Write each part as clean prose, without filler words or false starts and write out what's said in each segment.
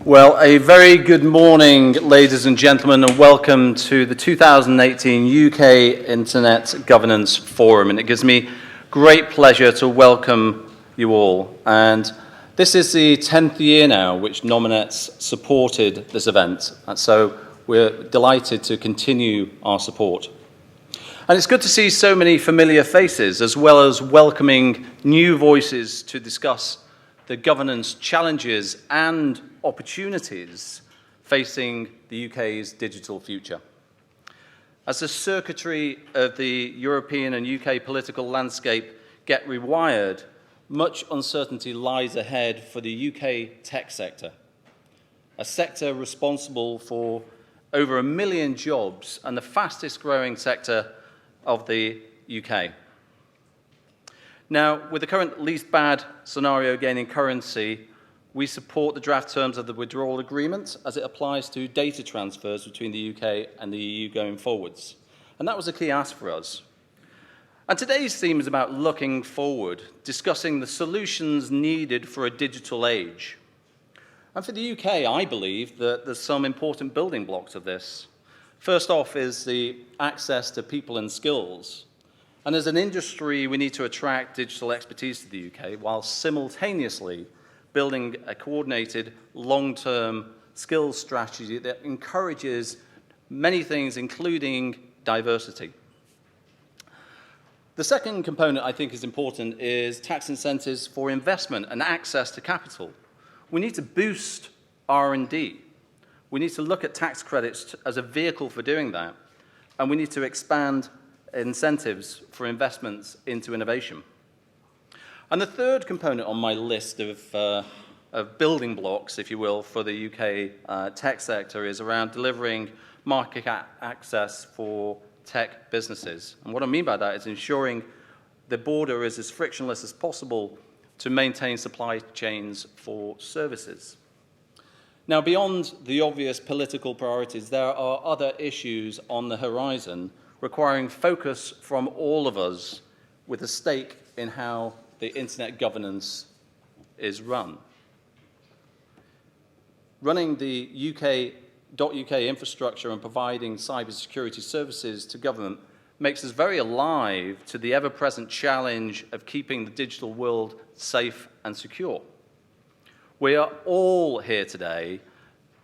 Well, a very good morning, ladies and gentlemen, and welcome to the 2018 UK Internet Governance Forum. And it gives me great pleasure to welcome you all. And this is the 10th year now which Nominet's supported this event. And so we're delighted to continue our support. And it's good to see so many familiar faces, as well as welcoming new voices to discuss the governance challenges and opportunities facing the UK's digital future. As the circuitry of the European and UK political landscape get rewired, much uncertainty lies ahead for the UK tech sector, a sector responsible for over 1 million jobs and the fastest growing sector of the UK. Now, with the current least bad scenario gaining currency, we support the draft terms of the withdrawal agreement as it applies to data transfers between the UK and the EU going forwards. And that was a key ask for us. And today's theme is about looking forward, discussing the solutions needed for a digital age. And for the UK, I believe that there's some important building blocks of this. First off is the access to people and skills. And as an industry, we need to attract digital expertise to the UK while simultaneously building a coordinated long-term skills strategy that encourages many things, including diversity. The second component I think is important is tax incentives for investment and access to capital. We need to boost R&D. We need to look at tax credits as a vehicle for doing that, and we need to expand incentives for investments into innovation. And the third component on my list of building blocks, if you will, for the UK tech sector is around delivering market access for tech businesses. And what I mean by that is ensuring the border is as frictionless as possible to maintain supply chains for services. Now, beyond the obvious political priorities, there are other issues on the horizon requiring focus from all of us with a stake in how the internet governance is run. Running the UK infrastructure and providing cybersecurity services to government makes us very alive to the ever-present challenge of keeping the digital world safe and secure. We are all here today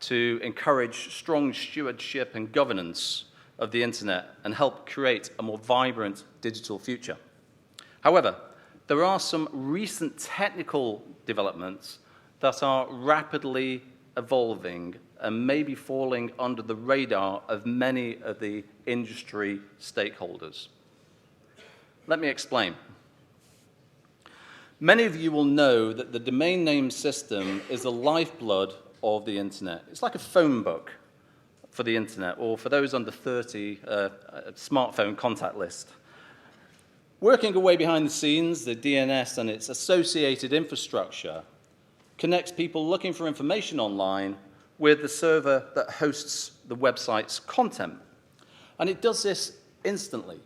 to encourage strong stewardship and governance of the internet and help create a more vibrant digital future. However, there are some recent technical developments that are rapidly evolving and may be falling under the radar of many of the industry stakeholders. Let me explain. Many of you will know that the domain name system is the lifeblood of the internet. It's like a phone book for the internet, or for those under 30, a smartphone contact list. Working away behind the scenes, the DNS and its associated infrastructure connects people looking for information online with the server that hosts the website's content. And it does this instantly.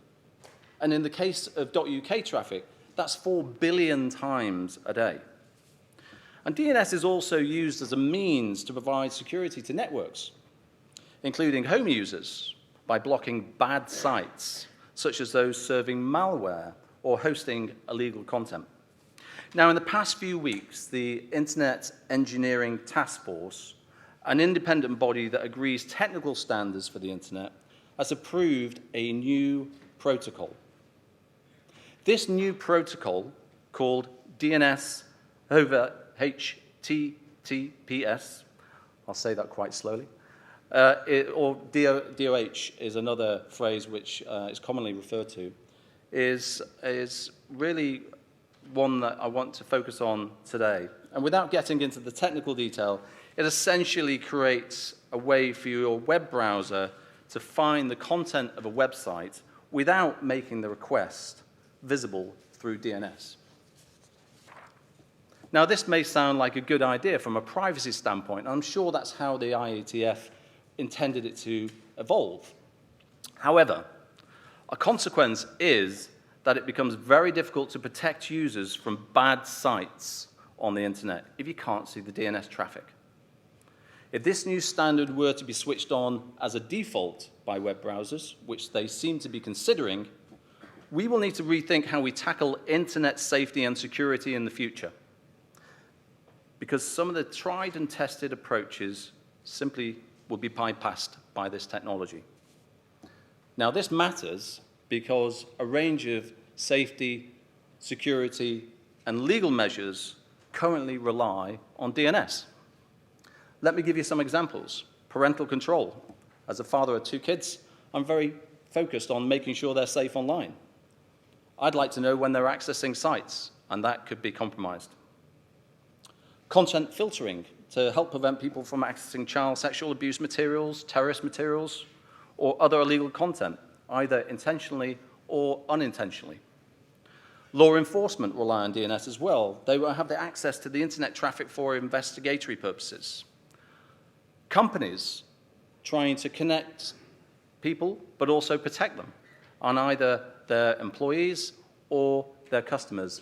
And in the case of .uk traffic, that's 4 billion times a day. And DNS is also used as a means to provide security to networks, including home users, by blocking bad sites, such as those serving malware or hosting illegal content. Now, in the past few weeks, the Internet Engineering Task Force, an independent body that agrees technical standards for the internet, has approved a new protocol. This new protocol, called DNS over HTTPS, I'll say that quite slowly, or DOH is another phrase which is commonly referred to, is really one that I want to focus on today. And without getting into the technical detail, it essentially creates a way for your web browser to find the content of a website without making the request visible through DNS. Now, this may sound like a good idea from a privacy standpoint. I'm sure that's how the IETF intended it to evolve. However, a consequence is that it becomes very difficult to protect users from bad sites on the internet if you can't see the DNS traffic. If this new standard were to be switched on as a default by web browsers, which they seem to be considering, we will need to rethink how we tackle internet safety and security in the future, because some of the tried and tested approaches simply will be bypassed by this technology. Now, this matters because a range of safety, security, and legal measures currently rely on DNS. Let me give you some examples. Parental control. As a father of 2 kids, I'm very focused on making sure they're safe online. I'd like to know when they're accessing sites, and that could be compromised. Content filtering to help prevent people from accessing child sexual abuse materials, terrorist materials, or other illegal content, either intentionally or unintentionally. Law enforcement rely on DNS as well. They will have the access to the internet traffic for investigatory purposes. Companies trying to connect people, but also protect them, on either their employees or their customers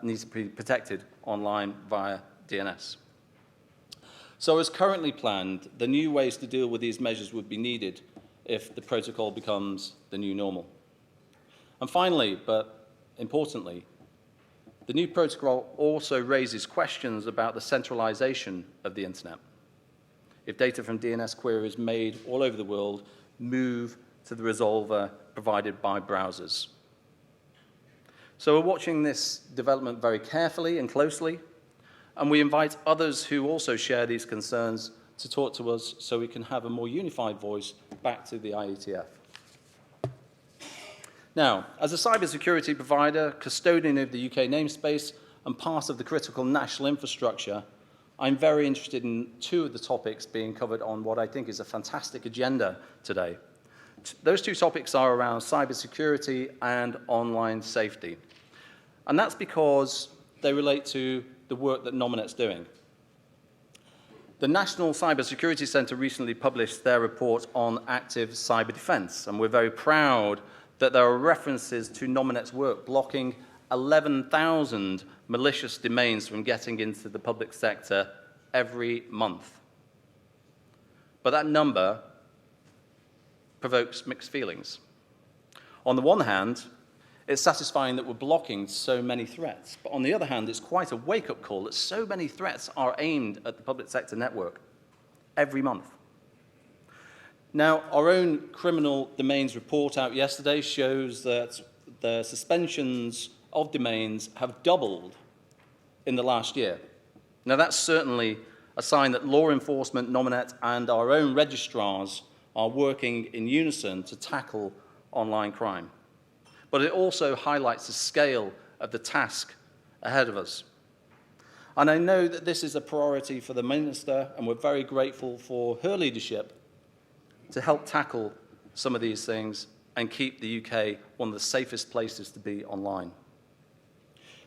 need to be protected online via DNS. So as currently planned, the new ways to deal with these measures would be needed if the protocol becomes the new normal. And finally, but importantly, the new protocol also raises questions about the centralization of the internet. If data from DNS queries made all over the world move to the resolver provided by browsers. So we're watching this development very carefully and closely, and we invite others who also share these concerns to talk to us so we can have a more unified voice back to the IETF. Now, as a cybersecurity provider, custodian of the UK namespace, and part of the critical national infrastructure, I'm very interested in 2 of the topics being covered on what I think is a fantastic agenda today. Those 2 topics are around cybersecurity and online safety. And that's because they relate to the work that Nominet's doing. The National Cybersecurity Centre recently published their report on active cyber defence, and we're very proud that there are references to Nominet's work blocking 11,000 malicious domains from getting into the public sector every month. But that number provokes mixed feelings. On the one hand, it's satisfying that we're blocking so many threats, but on the other hand, it's quite a wake-up call that so many threats are aimed at the public sector network every month. Now, our own criminal domains report out yesterday shows that the suspensions of domains have doubled in the last year. Now, that's certainly a sign that law enforcement, Nominet, and our own registrars are working in unison to tackle online crime. But it also highlights the scale of the task ahead of us. And I know that this is a priority for the Minister, and we're very grateful for her leadership to help tackle some of these things and keep the UK one of the safest places to be online.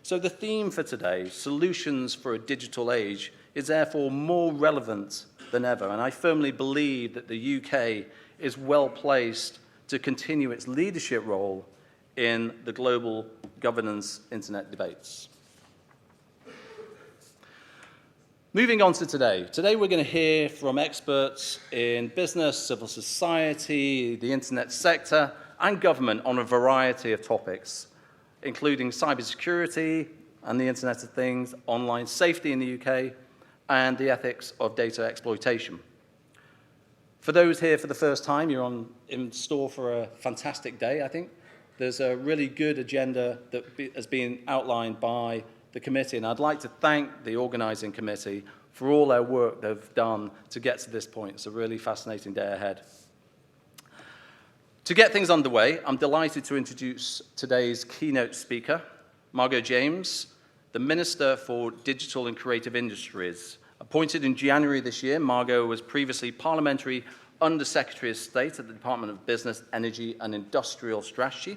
So the theme for today, Solutions for a Digital Age, is therefore more relevant than ever, and I firmly believe that the UK is well placed to continue its leadership role in the global governance internet debates. Moving on to today. Today we're going to hear from experts in business, civil society, the internet sector, and government on a variety of topics, including cybersecurity and the Internet of Things, online safety in the UK, and the ethics of data exploitation. For those here for the first time, you're in store for a fantastic day, I think. There's a really good agenda that has been outlined by the committee, and I'd like to thank the organising committee for all their work they've done to get to this point. It's a really fascinating day ahead. To get things underway, I'm delighted to introduce today's keynote speaker, Margot James, the Minister for Digital and Creative Industries. Appointed in January this year, Margot was previously Parliamentary Under-Secretary of State at the Department of Business, Energy and Industrial Strategy.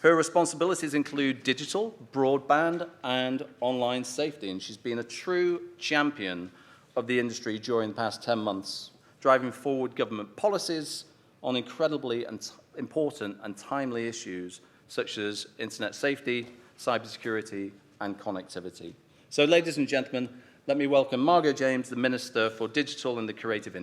Her responsibilities include digital, broadband, and online safety, and she's been a true champion of the industry during the past 10 months, driving forward government policies on incredibly important and timely issues such as internet safety, cybersecurity, and connectivity. So, ladies and gentlemen, let me welcome Margot James, the Minister for Digital and the Creative Industry.